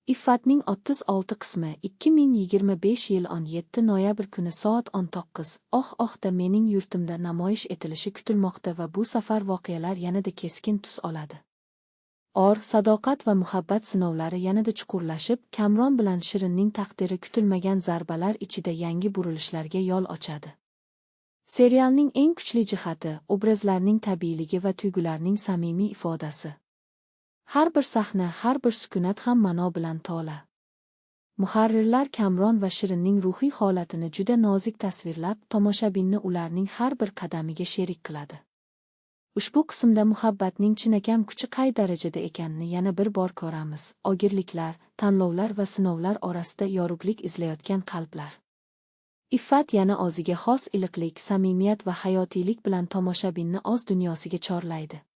Iffatning 36 qismi 2025 yil 17 noyabr kuni soat 19. Oh-ohda mening yurtimda namoyish etilishi kutilmoqda va bu safar voqealar yanada keskin tus oladi. Or, sadoqat va muhabbat sinovlari yanada chuqurlashib, Kamron bilan Shirinning taqdiri kutilmagan zarbalar ichida yangi burilishlarga yo'l ochadi. Serialning eng kuchli jihati obrazlarning tabiiyligi va tuyg'ularning samimiy ifodasi. Har bir sahna, har bir sukunat ham ma'no bilan to'la. Muharrirlar Kamron va Shirinning ruhiy holatini juda nozik tasvirlab, tomoshabinni ularning har bir qadamiga sherik qiladi. Ushbu qismda muhabbatning chinakam kuchi qay darajada ekanini yana bir bor ko'ramiz. Ogirliklar, tanlovlar va sinovlar orasida yorug'lik izlayotgan qalblar. Iffat yana o'ziga xos iliqlik, samimiyat va hayotiylik bilan tomoshabinni o'z dunyosiga chorlaydi.